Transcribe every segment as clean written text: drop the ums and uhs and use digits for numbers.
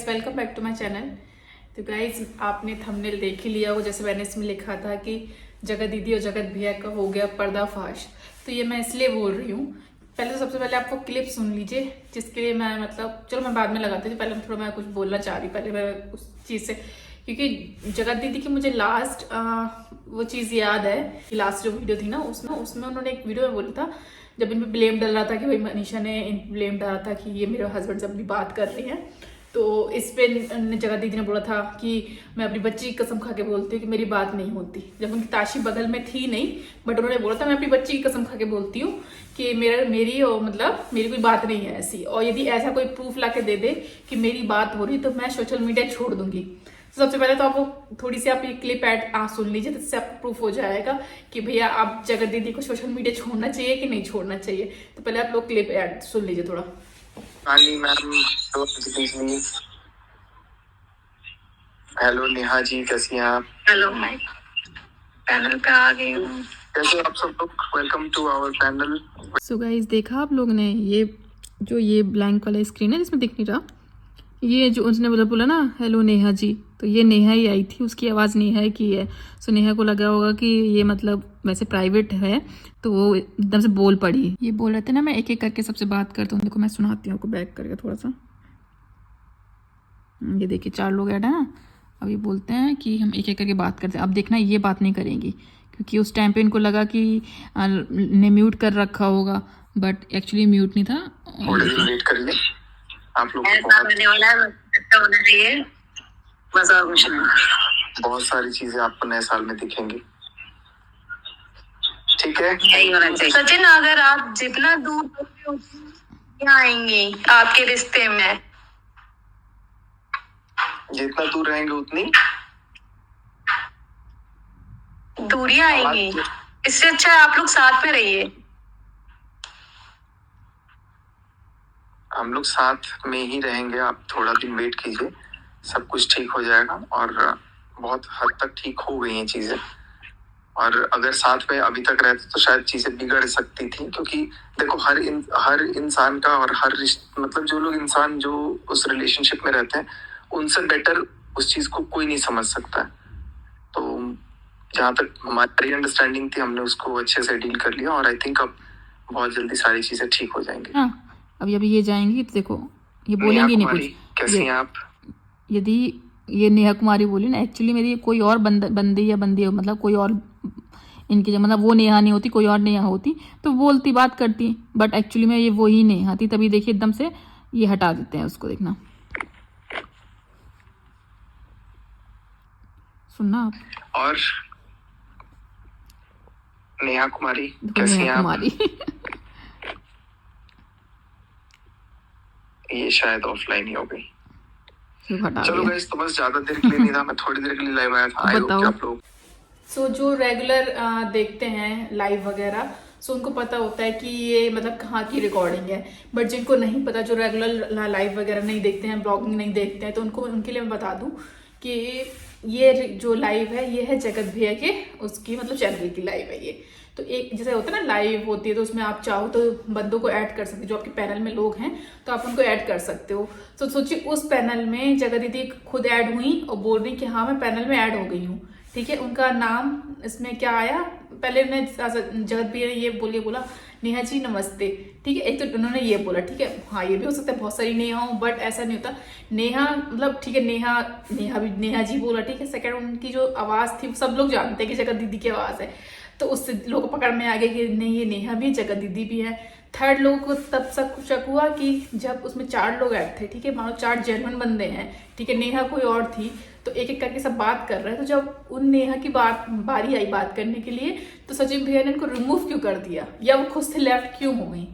Welcome back to my channel. तो guys आपने thumbnail देख ही लिया हो, जैसे मैंने इसमें लिखा था कि जगत दीदी और जगत भैया का हो गया पर्दाफाश। तो ये मैं इसलिए बोल रही हूँ, पहले तो सबसे पहले आपको क्लिप सुन लीजिए, जिसके लिए मैं मतलब चलो मैं बाद में लगाती थी, पहले थोड़ा मैं कुछ बोलना चाह रही पहले मैं उस चीज़ से, क्योंकि जगत दीदी की मुझे लास्ट वो चीज़ याद है कि लास्ट जो वीडियो थी ना उसमें उन्होंने एक वीडियो में बोला था, जब इन पर ब्लेम डल रहा था कि भाई मनीषा ने इन ब्लेम डाला था कि ये मेरे हस्बैंड से अपनी बात कर रही हैं। तो इस पे जगत दीदी ने बोला था कि मैं अपनी बच्ची की कसम खा के बोलती हूँ कि मेरी बात नहीं होती, जब उनकी ताशी बगल में थी नहीं, बट उन्होंने बोला था मैं अपनी बच्ची की कसम खा के बोलती हूँ कि मेरी और मतलब मेरी कोई बात नहीं है ऐसी, और यदि ऐसा कोई प्रूफ ला के दे दे कि मेरी बात हो रही तो मैं सोशल मीडिया छोड़ दूंगी। तो सबसे पहले तो आपको थोड़ी सी आप ये क्लिप ऐड सुन लीजिए, तो इससे आपको प्रूफ हो जाएगा कि भैया आप जगत दीदी को सोशल मीडिया छोड़ना चाहिए कि नहीं छोड़ना चाहिए। तो पहले आप लोग क्लिप ऐड सुन लीजिए थोड़ा। हेलो नेहा जी, कैसी हैं आप? हेलो, मैं पैनल पे आ गई हूँ। कैसे आप सब लोग? Welcome to our panel. So guys, देखा आप लोग ने ये ब्लैंक वाला स्क्रीन है जिसमें दिख नहीं रहा, ये जो उसने बोला ना हेलो नेहा जी, तो ये नेहा ही आई थी, उसकी आवाज़ नेहा की है। सो नेहा को लगा होगा कि ये मतलब वैसे प्राइवेट है, तो वो एकदम से बोल पड़ी। ये बोल रहे थे ना, मैं एक एक करके सबसे बात करता हूँ। देखो मैं सुनाती हूँ आपको बैक करके थोड़ा सा। ये देखिए 4 लोग ऐड है ना, अब ये बोलते हैं कि हम एक एक करके बात करते हैं। अब देखना ये बात नहीं करेंगी, क्योंकि उस टाइम पे इनको लगा कि ने म्यूट कर रखा होगा, बट एक्चुअली म्यूट नहीं था। वेट करिए, आप लोग बहुत सारी चीजें आपको नए साल में दिखेंगी, ठीक है? सचिन, अगर आप जितना दूर आएंगे आपके रिश्ते में, जितना दूर रहेंगे उतनी दूरी आएंगी। इससे अच्छा आप लोग साथ में रहिए। हम लोग साथ में ही रहेंगे, आप थोड़ा दिन वेट कीजिए, सब कुछ ठीक हो जाएगा। और बहुत हद तक ठीक हो गई हैं चीजें, और अगर साथ में अभी तक रहते तो शायद चीजें बिगड़ सकती थी, क्योंकि देखो हर इंसान का और हर मतलब जो लोग इंसान जो उस रिलेशनशिप में रहते हैं उनसे बेटर उस चीज को कोई नहीं समझ सकता है। तो जहाँ तक हमारी अंडरस्टैंडिंग थी हमने उसको अच्छे से डील कर लिया, और आई थिंक अब बहुत जल्दी सारी चीजें ठीक हो जाएंगी। हाँ, अभी ये जाएंगी तो देखो ये बोलेंगी नहीं कुछ। कैसी हैं आप? यदि ये नेहा कुमारी बोली ना, एक्चुअली मेरी कोई और बंदी मतलब कोई और इनकी जब मतलब वो नेहा नहीं होती, कोई और नेहा होती तो बोलती बात करती, बट एक्चुअली में ये वही नेहा थी। तभी देखिए एकदम से ये हटा देते हैं उसको, देखना सुनना आप। और नेहा कुमारी कैसी हैं आप? ये शायद ऑफलाइन ही हो गई। चलो गाइस, तो बस ज्यादा देर के लिए नहीं था, मैं थोड़ी देर के लिए लाइव आया था। बताओ आप लोग जो रेगुलर देखते हैं लाइव वगैरह, सो उनको पता होता है कि ये मतलब कहाँ की रिकॉर्डिंग है, बट जिनको नहीं पता, जो रेगुलर लाइव वगैरह नहीं देखते हैं, ब्लॉगिंग नहीं देखते हैं, तो उनके लिए मैं बता दूं कि ये जो लाइव है ये है जगत भैया के उसकी मतलब चैनल की लाइव है ये। तो एक जैसे होता है ना लाइव होती है, तो उसमें आप चाहो तो बंदों को ऐड कर सकते हो, जो आपके पैनल में लोग हैं तो आप उनको ऐड कर सकते हो। तो सोचिए उस पैनल में जगत दीदी खुद ऐड हुई और बोल रही कि हाँ मैं पैनल में ऐड हो गई हूँ, ठीक है। उनका नाम इसमें क्या आया, पहले उन्होंने जगत भैया ने ये बोला नेहा जी नमस्ते, ठीक है। एक तो उन्होंने ये बोला, ठीक है, हाँ ये भी हो सकता है बहुत सारी नेहा हो, बट ऐसा नहीं होता। नेहा मतलब ठीक है, नेहा भी नेहा जी बोला, ठीक है। सेकंड उनकी जो आवाज़ थी सब लोग जानते हैं कि जगत दीदी की आवाज़ है, तो उससे लोग पकड़ में आ गए कि नहीं ये नेहा भी जगत दीदी भी है। थर्ड लोगों को तब शक हुआ कि जब उसमें 4 लोग ऐड थे, ठीक है, मानो 4 जेन्युइन बंदे हैं, ठीक है, नेहा कोई और थी, तो एक एक करके सब बात कर रहे हैं। तो जब उन नेहा की बारी आई बात करने के लिए, तो सचिन भैया ने इनको रिमूव क्यों कर दिया, या वो खुद से लेफ्ट क्यों हो गई?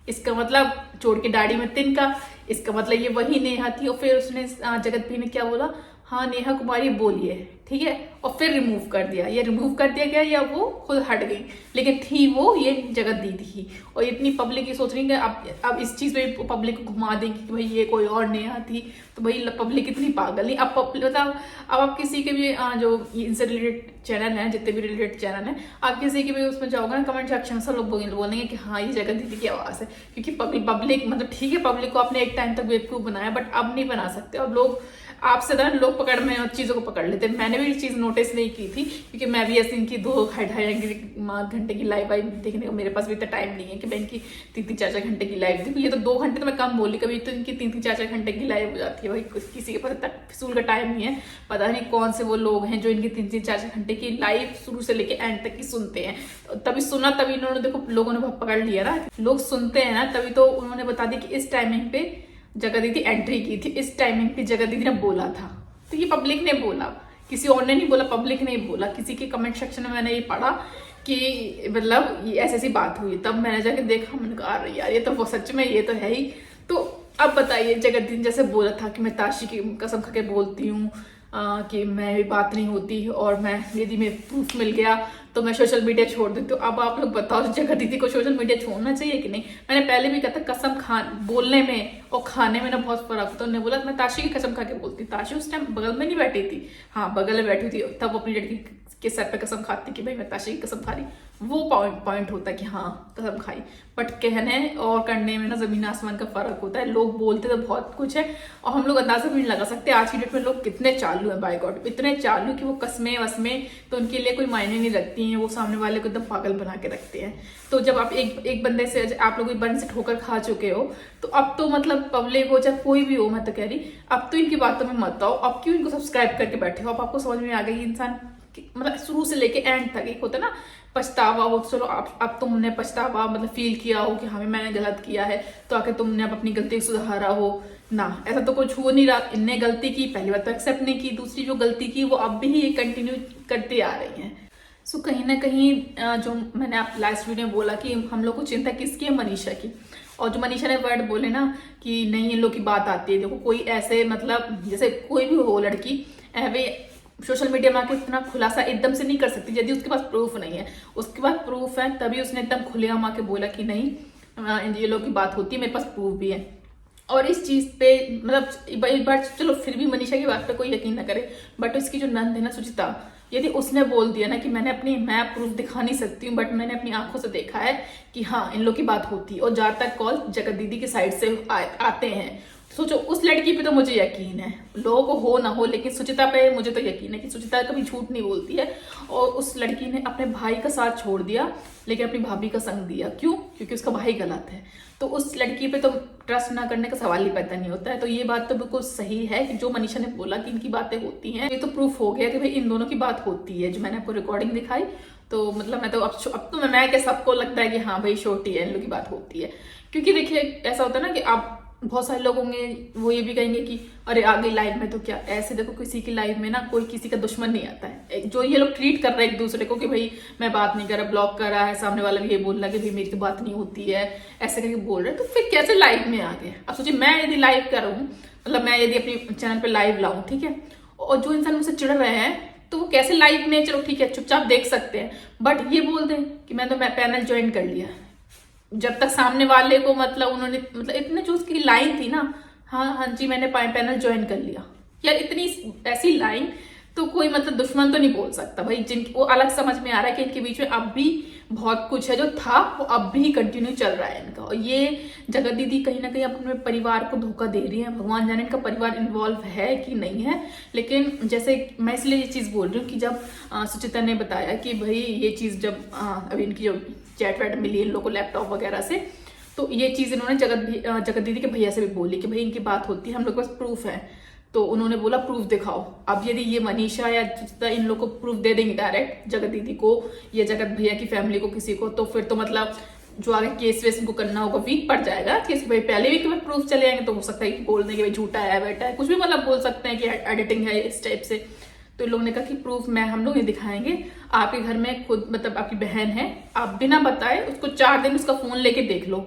इसका मतलब चोर के दाढ़ी में तिनका, इसका मतलब ये वही नेहा थी। और फिर उसने जगत भैया ने क्या बोला, हाँ नेहा कुमारी बोलिए, ठीक है, और फिर रिमूव कर दिया। ये रिमूव कर दिया गया या वो खुद हट गई, लेकिन थी वो ये जगत दीदी ही। और इतनी पब्लिक ये सोच रही है कि अब इस चीज पे पब्लिक को घुमा देंगे कि भाई ये कोई और नेहा थी, तो भाई पब्लिक इतनी पागल नहीं। अब मतलब अब आप किसी के भी जो इनसे रिलेटेड चैनल है, जितने भी रिलेटेड चैनल है, आप किसी के भी उसमें जाओगे ना कमेंट सेक्शन से लोग बोलेंगे कि हाँ ये जगत दीदी की आवाज है। क्योंकि पब्लिक मतलब ठीक है, पब्लिक को आपने एक टाइम तक बेवकूफ बनाया, बट अब नहीं बना सकते। अब लोग आपसे ना लोग पकड़ में चीजों को पकड़ लेते हैं। मैंने भी ये चीज नोटिस नहीं की थी, क्योंकि मैं भी ऐसे इनकी 2-2.5 घंटे की लाइव देखने को मेरे पास भी इतना टाइम नहीं है कि मैं इनकी 3-4 घंटे की लाइव देखूँ। ये तो 2 घंटे तो मैं कम बोली, कभी तो इनकी 3-4 घंटे की लाइव हो जाती है। भाई किसी के पास इतना फिजूल का टाइम नहीं है। पता नहीं कौन से वो लोग हैं जो इनकी 3-4 घंटे की लाइव शुरू से लेके एंड तक की सुनते हैं। तभी सुना, तभी इन्होंने देखो लोगों ने पकड़ लिया ना। लोग सुनते हैं ना, तभी तो उन्होंने बता दिया कि इस टाइमिंग पे जगत दीदी एंट्री की थी, इस टाइमिंग पे जगत दीदी ने बोला था। तो ये पब्लिक ने बोला, किसी और ने नहीं बोला, पब्लिक ने बोला। किसी के कमेंट सेक्शन में मैंने ये पढ़ा कि मतलब ये ऐसी बात हुई, तब मैंने जाके देखा, मैंने कहा अरे यार ये तो वो सच में ये तो है ही। तो अब बताइए, जगत दीदी जैसे बोला था कि मैं ताशी की कसम खा के बोलती हूँ कि मैं भी बात नहीं होती, और मैं यदि मैं प्रूफ मिल गया तो मैं सोशल मीडिया छोड़ देती हूँ। अब आप लोग बताओ जगत दीदी को सोशल मीडिया छोड़ना चाहिए कि नहीं। मैंने पहले भी कहा था कसम बोलने में और खाने में ना बहुत फर्क होता है। उन्होंने बोला मैं ताशी की कसम खा के बोलती। ताशी उस टाइम बगल में नहीं बैठी थी, हाँ बगल में बैठी थी, तब अपनी लड़की के सर पे कसम खाती कि भाई मैं ताशी की कसम खा रही। वो पॉइंट होता है कि हाँ कसम खाई, बट कहने और करने में ना जमीन आसमान का फर्क होता है। लोग बोलते तो बहुत कुछ है और हम लोग अंदाजा भी नहीं लगा सकते। आज की डेट में लोग कितने चालू है, बाय गॉड इतने चालू कि वो कसमें वसमें तो उनके लिए कोई मायने नहीं रखती हैं। वो सामने वाले को एकदम पागल बना के रखते हैं। तो जब आप एक बंदे से, आप लोग एक बंदे से ठोकर खा चुके हो, तो अब तो मतलब पब्लिक हो चाहे कोई भी हो, मैं तो कह रही अब तो इनकी बातों में मत आओ। अब क्यों इनको सब्सक्राइब करके बैठे हो? अब आपको समझ में आ गई इंसान मतलब शुरू से लेके एंड तक एक होता है ना पछतावा हो। चलो अब तुमने पछतावा मतलब फील किया हो कि हाँ मैंने गलत किया है, तो आके तुमने अब अपनी गलती सुधारा हो ना, ऐसा तो कुछ हो नहीं रहा। इनने गलती की, पहली बात तो एक्सेप्ट नहीं की, दूसरी जो गलती की वो अब भी ये कंटिन्यू करते आ रही हैं। सो कहीं ना कहीं जो मैंने आप लास्ट वीडियो में बोला कि हम लोग को चिंता किसकी है, मनीषा की। और जो मनीषा ने वर्ड बोले ना कि नहीं इन लोग की बात आती है, देखो कोई ऐसे मतलब जैसे कोई भी हो लड़की वे सोशल मीडिया में आके इतना खुलासा एकदम से नहीं कर सकती यदि उसके पास प्रूफ नहीं है। उसके पास प्रूफ है तभी उसने एकदम खुलेआम आके बोला कि नहीं ये लोग की बात होती है, मेरे पास प्रूफ भी है। और इस चीज पे मतलब एक बार चलो फिर भी मनीषा की बात पे कोई यकीन ना करे, बट उसकी जो नंद है ना सुचिता, यदि उसने बोल दिया ना कि मैं प्रूफ दिखा नहीं सकती हूँ, बट मैंने अपनी आंखों से देखा है कि हाँ इन लोग की बात होती है और ज्यादातर कॉल जगत दीदी की साइड से आते हैं। सोचो उस लड़की पे तो मुझे यकीन है, लोगों को हो ना हो, लेकिन सुचिता पे मुझे तो यकीन है कि सुचिता कभी झूठ नहीं बोलती है। और उस लड़की ने अपने भाई का साथ छोड़ दिया लेकिन अपनी भाभी का संग दिया। क्यों? क्योंकि उसका भाई गलत है। तो उस लड़की पे तो ट्रस्ट ना करने का सवाल ही पैदा नहीं होता है। तो ये बात तो बिल्कुल सही है कि जो मनीषा ने बोला कि इनकी बातें होती हैं, ये तो प्रूफ हो गया कि भाई इन दोनों की बात होती है। जो मैंने आपको रिकॉर्डिंग दिखाई तो मतलब मैं तो अब तो मैं क्या सबको लगता है कि हाँ भाई छोटी है, इन लोगों की बात होती है। क्योंकि देखिए ऐसा होता है ना कि आप बहुत सारे लोग होंगे वो ये भी कहेंगे कि अरे आ गई लाइव में तो क्या। ऐसे देखो किसी की लाइव में ना कोई किसी का दुश्मन नहीं आता है। जो ये लोग ट्रीट कर रहे हैं एक दूसरे को कि भाई मैं बात नहीं कर रहा, ब्लॉक कर रहा है, सामने वाला भी ये बोल रहा है कि भाई मेरी तो बात नहीं होती है, ऐसे करके बोल रहे हैं, तो फिर कैसे लाइव में आ गए? अब सोचिए मैं यदि लाइव कर रहा हूँ, मतलब मैं यदि अपनी चैनल पर लाइव लाऊं, ठीक है, और जो इंसान मुझसे चिढ़ रहे हैं तो वो कैसे लाइव में, चलो ठीक है चुपचाप देख सकते हैं, बट ये बोल दें कि मैं पैनल ज्वाइन कर लिया, जब तक सामने वाले को मतलब उन्होंने मतलब इतने जो उसकी लाइन थी ना, हाँ जी मैंने पैनल ज्वाइन कर लिया यार, इतनी ऐसी लाइन तो कोई मतलब दुश्मन तो नहीं बोल सकता भाई। जिनकी वो अलग समझ में आ रहा है कि इनके बीच में अब भी बहुत कुछ है, जो था वो अब भी कंटिन्यू चल रहा है इनका। और ये जगत दीदी कहीं ना कहीं अपने परिवार को धोखा दे रही है। भगवान जाने इनका परिवार इन्वॉल्व है कि नहीं है, लेकिन जैसे मैं इसलिए ये चीज बोल रही हूँ कि जब सुचिता ने बताया कि भाई ये चीज जब अभी इनकी जो चैट वैट मिली इन लोगों को लैपटॉप वगैरह से, तो ये चीज इन्होंने जगत दीदी के भैया से भी बोली कि भाई इनकी बात होती है, हम लोग के पास प्रूफ है। तो उन्होंने बोला प्रूफ दिखाओ। अब यदि ये मनीषा या इन लोग को प्रूफ दे देंगे डायरेक्ट जगत दीदी को या जगत भैया की फैमिली को किसी को, तो फिर तो मतलब जो आगे केस वेस इनको करना होगा वीक पड़ जाएगा। केस भाई पहले भी तुम्हें प्रूफ चले आएंगे तो हो सकता है कि बोल देंगे भाई झूठा है बेटा है, कुछ भी मतलब बोल सकते हैं कि एडिटिंग है इस टाइप से। तो इन लोगों ने कहा कि प्रूफ हम लोग ये दिखाएंगे। आपके घर में खुद मतलब आपकी बहन है, आप बिना बताए उसको 4 दिन उसका फोन लेके देख लो,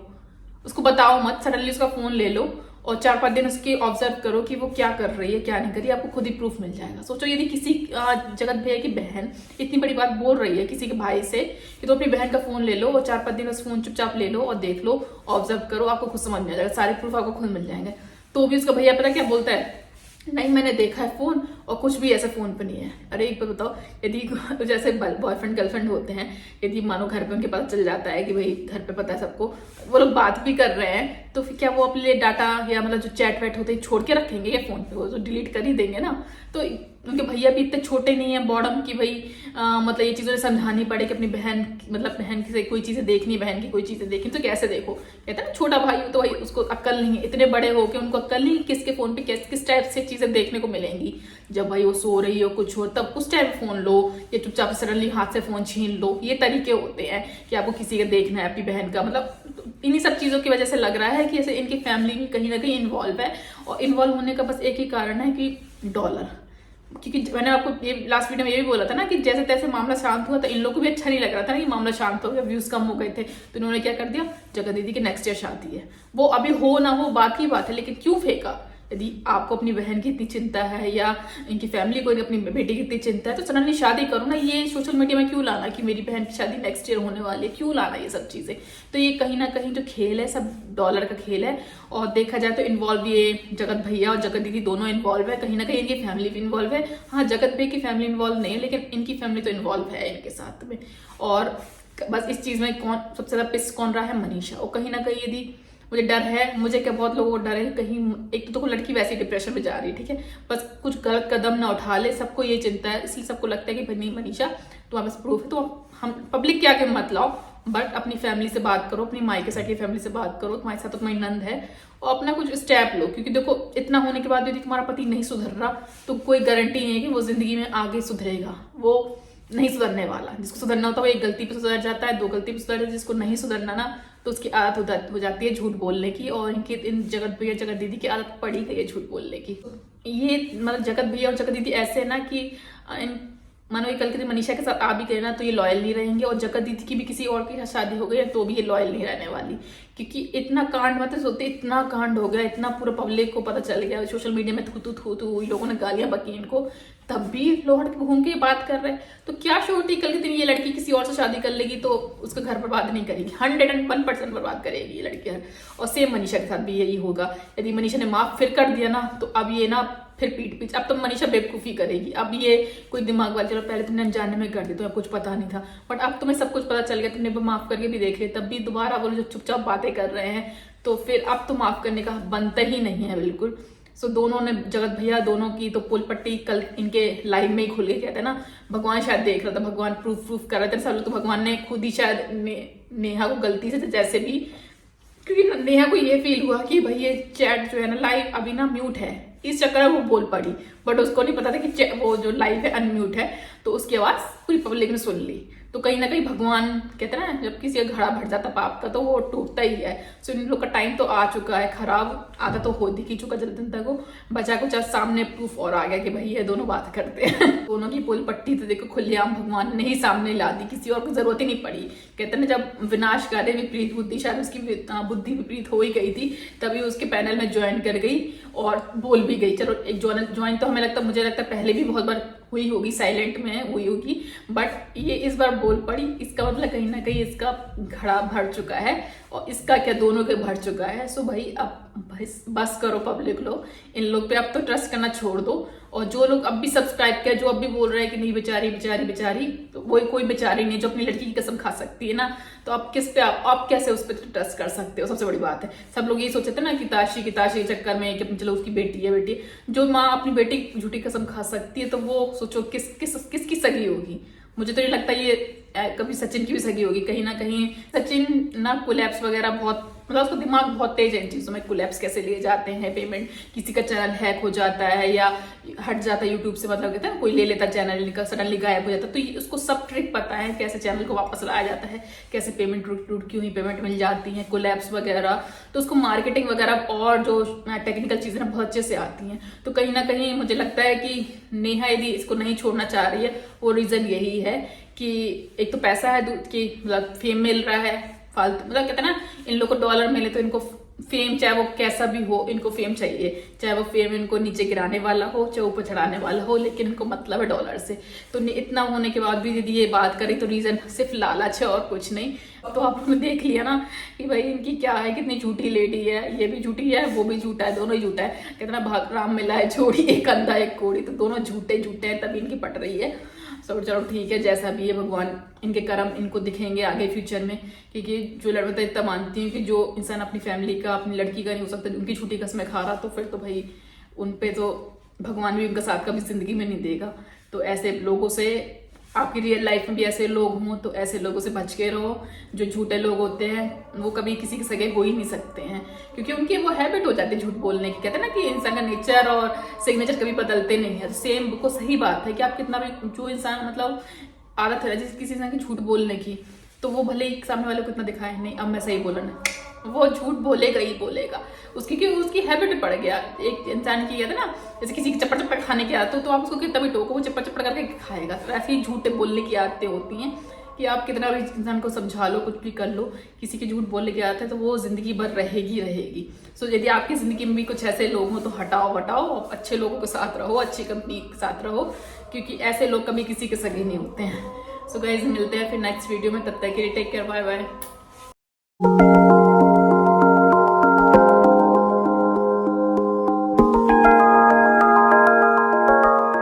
उसको बताओ मत, सडनली उसका फोन ले लो और 4-5 दिन उसकी ऑब्जर्व करो कि वो क्या कर रही है क्या नहीं कर रही है, आपको खुद ही प्रूफ मिल जाएगा। सोचो यदि किसी जगत भैया की बहन इतनी बड़ी बात बोल रही है किसी के भाई से कि तो अपनी बहन का फोन ले लो और 4-5 दिन उस फोन चुपचाप ले लो और देख लो, ऑब्जर्व करो, आपको खुद समझ में आ जाएगा, सारे प्रूफ आपको खुद मिल जाएंगे। तो भी उसका भैया पता क्या बोलता है, नहीं मैंने देखा है फोन और कुछ भी ऐसा फोन पे नहीं है। अरे एक बार बताओ, यदि जैसे बॉयफ्रेंड गर्लफ्रेंड होते हैं, यदि मानो घर पे उनके पता चल जाता है कि भाई घर पे पता है सबको, वो लोग बात भी कर रहे हैं, तो फिर क्या वो अपने लिए डाटा या मतलब जो चैट वैट होते हैं छोड़ के रखेंगे या फोन पे, वो तो डिलीट कर ही देंगे ना। तो उनके भैया भी इतने छोटे नहीं है बॉडम की भाई मतलब ये चीज़ें समझानी पड़े कि अपनी बहन मतलब बहन से कोई चीज़ें देखनी, बहन की कोई चीज़ें देखनी तो कैसे देखो। कहते हैं ना छोटा भाई तो भाई उसको अक्ल नहीं है, इतने बड़े हो के उनको अक्ल नहीं किसके फोन पे किस टाइप से चीज़ें देखने को मिलेंगी। जब भाई वो सो रही हो कुछ हो तब उस टाइम फोन लो या चुपचाप सडनली हाथ से फोन छीन लो, ये तरीके होते हैं कि आपको किसी का देखना है अपनी बहन का। मतलब इन्हीं सब चीज़ों की वजह से लग रहा है कि ऐसे इनकी फैमिली भी कहीं ना कहीं इन्वॉल्व है, और इन्वॉल्व होने का बस एक ही कारण है कि डॉलर। क्योंकि मैंने आपको ये लास्ट वीडियो में ये भी बोला था ना कि जैसे तैसे मामला शांत हुआ तो इन लोगों को भी अच्छा नहीं लग रहा था ना कि मामला शांत हो गया, व्यूज कम हो गए थे, तो इन्होंने क्या कर दिया, जगत दीदी की नेक्स्ट ईयर शादी है, वो अभी हो ना हो बात ही बात है, लेकिन क्यों फेंका। यदि आपको अपनी बहन की इतनी चिंता है या इनकी फैमिली को अपनी बेटी की इतनी चिंता है तो सडनली शादी करो ना। ये सोशल मीडिया में क्यों लाना कि मेरी बहन की शादी नेक्स्ट ईयर होने वाली है, क्यों लाना ये सब चीजें। तो ये कहीं ना कहीं जो खेल है सब डॉलर का खेल है, और देखा जाए तो इन्वॉल्व ये जगत भैया और जगत दीदी दोनों इन्वॉल्व है, कहीं ना कहीं इनकी फैमिली भी इन्वॉल्व है। हाँ जगत भैया की फैमिली इन्वॉल्व नहीं है लेकिन इनकी फैमिली तो इन्वॉल्व है इनके साथ में। और बस इस चीज में कौन सबसे ज्यादा पिस कौन रहा है, मनीषा। और कहीं ना कहीं यदि मुझे डर है, मुझे क्या बहुत लोगों को डर है कहीं एक तो लड़की वैसे ही डिप्रेशन में जा रही है, ठीक है, बस कुछ गलत कदम ना उठा ले, सबको ये चिंता है, इसलिए सबको लगता है कि भाई नहीं मनीषा तुम्हारे पास प्रूफ है तो हम पब्लिक के आगे मत लाओ, बट अपनी फैमिली से बात करो, अपनी माई के साथ की फैमिली से बात करो, तुम्हारे साथ तो तुम्हारी नंद है, और अपना कुछ स्टेप लो। क्योंकि देखो इतना होने के बाद यदि तुम्हारा पति नहीं सुधर रहा तो कोई गारंटी नहीं है कि वो जिंदगी में आगे सुधरेगा, वो नहीं सुधरने वाला। जिसको सुधरना होता है वो एक गलती पे सुधर जाता है, 2 गलती पे सुधर जाता है, जिसको नहीं सुधरना ना तो उसकी आदत हो जाती है झूठ बोलने की, और इन जगत भैया जगत दीदी की आदत पड़ी गई है झूठ बोलने की। ये मतलब जगत भैया और जगत दीदी ऐसे है ना कि मानो ये कल के दिन मनीषा के साथ आ भी गए ना तो ये लॉयल नहीं रहेंगे, और जगत दीदी की भी किसी और के साथ शादी हो गई है तो भी ये लॉयल नहीं रहने वाली। क्योंकि इतना कांड मतलब सोते इतना कांड हो गया, इतना पूरा पब्लिक को पता चल गया, सोशल मीडिया में थू लोगों ने गालियां बकी इनको, तब भी लोग हट के घूम के बात कर रहे हैं। तो क्या श्योरिटी कल के दिन ये लड़की किसी और से शादी कर लेगी तो उसका घर बर्बाद नहीं करेगी, 101% बर्बाद करेगी ये लड़की। और सेम मनीषा के साथ भी यही होगा। यदि मनीषा ने माफ फिर कर दिया ना तो अब ये ना फिर पीठ अब तो मनीषा बेवकूफी करेगी। अब ये कोई दिमाग वाली, चलो पहले तुमने अनजाने में कर दी तो अब कुछ पता नहीं था, बट अब तुम्हें सब कुछ पता चल गया, तुमने माफ करके भी देख लिया, तब भी दोबारा वो जो चुपचाप बातें कर रहे हैं तो फिर अब तो माफ करने का बनता ही नहीं है बिल्कुल। सो दोनों ने जगत भैया दोनों की तो पुल पट्टी कल इनके लाइव में ही खुल गई। कहते हैं ना भगवान शायद देख रहा था, भगवान प्रूफ कर रहे थे सब, तो भगवान ने खुद ही शायद नेहा को गलती से जैसे भी, क्योंकि नेहा को ये फील हुआ कि भाई ये चैट जो है ना लाइव अभी ना म्यूट है, इस चक्कर में वो बोल पड़ी, बट उसको नहीं पता था कि वो जो लाइव है अनम्यूट है, तो उसकी आवाज पूरी पब्लिक ने सुन ली। तो कहीं ना कहीं भगवान कहते हैं ना जब किसी का घड़ा भर जाता पाप का तो वो टूटता ही है। सो इन लोग का टाइम तो आ चुका है खराब, आधा तो हो दिख ही चुका जनता को, बचा कुछ सामने प्रूफ और आ गया कि भाई ये दोनों बात करते हैं। दोनों की पुल पट्टी तो देखो खुलेआम भगवान ने ही सामने ला दी, किसी और को जरूरत ही नहीं पड़ी। कहते हैं ना जब विनाश कार्य विपरीत बुद्धि, शायद उसकी बुद्धि विपरीत हो ही गई थी, तभी उसके पैनल में ज्वाइन कर गई और बोल भी गई। चलो एक ज्वाइन तो मुझे लगता है पहले भी बहुत बार हुई होगी, साइलेंट में हुई होगी, बट ये इस बार बोल पड़ी। इसका मतलब कहीं ना कहीं इसका घड़ा भर चुका है, और इसका क्या दोनों के भर चुका है। सो भाई अब बस करो पब्लिक लोग, इन लोग पे अब तो ट्रस्ट करना छोड़ दो। और जो लोग अब भी सब्सक्राइब किया, जो अब भी बोल रहे हैं कि नहीं बेचारी, तो वो कोई बेचारी नहीं जो अपनी लड़की की कसम खा सकती है ना, तो अब किस पे आप कैसे उस पर ट्रस्ट कर सकते हो। सबसे बड़ी बात है, सब लोग ये सोचते थे ना कि ताशी के चक्कर में कि चलो उसकी बेटी है, जो माँ अपनी बेटी की झूठी कसम खा सकती है तो वो सोचो किसकी सगी होगी। मुझे तो ये लगता है ये कभी सचिन की भी सगी होगी कहीं ना कहीं। सचिन ना कोलैप्स वगैरह बहुत, मतलब उसका दिमाग बहुत तेज है इन चीजों में, कोलैप्स कैसे लिए जाते हैं, पेमेंट किसी का चैनल हैक हो जाता है या हट जाता है यूट्यूब से, मतलब कहते हैं कोई ले लेता चैनल सडनली गायब हो जाता है, तो उसको सब ट्रिक पता है कैसे चैनल को वापस लाया जाता है, कैसे पेमेंट टूट क्यों ही पेमेंट मिल जाती है, कोलैप्स वगैरह। तो उसको मार्केटिंग वगैरह और जो टेक्निकल चीजें ना बहुत अच्छे से आती हैं। तो कहीं ना कहीं मुझे लगता है कि नेहा यदि इसको नहीं छोड़ना चाह रही है वो रीजन यही है कि एक तो पैसा है, कि मतलब फेम मिल रहा है, फालतू, मतलब कहते हैं ना, इन लोग को डॉलर मिले तो इनको फेम, चाहे वो कैसा भी हो, इनको फेम चाहिए, चाहे वो फेम इनको नीचे गिराने वाला हो, चाहे ऊपर चढ़ाने वाला हो, लेकिन इनको मतलब है डॉलर से। तो इतना होने के बाद भी दीदी ये बात करी तो रीजन सिर्फ लालच है और कुछ नहीं। तो आपने देख लिया ना कि भाई इनकी क्या है, कितनी झूठी लेडी है, ये भी झूठी है, वो भी झूठा है, दोनों ही झूठा है। कितना भाग राम मिला है जोड़ी, एक अंधा एक कोड़ी, तो दोनों झूठे झूठे हैं, तभी इनकी पट रही है। तो चलो ठीक है, जैसा भी है भगवान इनके कर्म इनको दिखेंगे आगे फ्यूचर में, क्योंकि जो लड़का, तो इतना मानती हूँ कि जो इंसान अपनी फैमिली का, अपनी लड़की का नहीं हो सकता, उनकी छुट्टी कसमें खा रहा, तो फिर तो भाई उन पे तो भगवान भी उनका साथ कभी जिंदगी में नहीं देगा। तो ऐसे लोगों से, आपकी रियल लाइफ में भी ऐसे लोग हों तो ऐसे लोगों से बच के रहो। जो झूठे लोग होते हैं वो कभी किसी के सगे हो ही नहीं सकते हैं, क्योंकि उनकी वो हैबिट हो जाती है झूठ बोलने की। कहते हैं ना कि इंसान का नेचर और सिग्नेचर कभी बदलते नहीं है। सेम बिल्कुल सही बात है कि आप कितना भी, जो इंसान मतलब आदत है जिस किसी इंसान की झूठ बोलने की, तो वो भले ही सामने वाले को इतना दिखाए नहीं अब मैं सही बोला ना, वो झूठ बोलेगा ही बोलेगा, उसकी क्योंकि उसकी हैबिट पड़ गया। एक इंसान की कहते ना, जैसे किसी की चप्पड़ चप्पड़ खाने की आदत तो आप उसको कितना भी टोको, वो चप्पड़ चप्पड़ करके खाएगा। तो ऐसे ही झूठे बोलने की आदतें होती हैं कि आप कितना भी इंसान को समझा लो, कुछ भी कर लो, किसी की झूठ बोलने की आदत है तो वो जिंदगी भर रहेगी रहेगी। सो यदि आपकी जिंदगी में भी कुछ ऐसे लोग हों तो हटाओ, अच्छे लोगों के साथ रहो, अच्छी कंपनी के साथ रहो, क्योंकि ऐसे लोग कभी किसी के सगे नहीं होते हैं। सो गाइस, मिलते हैं फिर नेक्स्ट वीडियो में, तब तक के लिए टेक केयर, बाय बाय।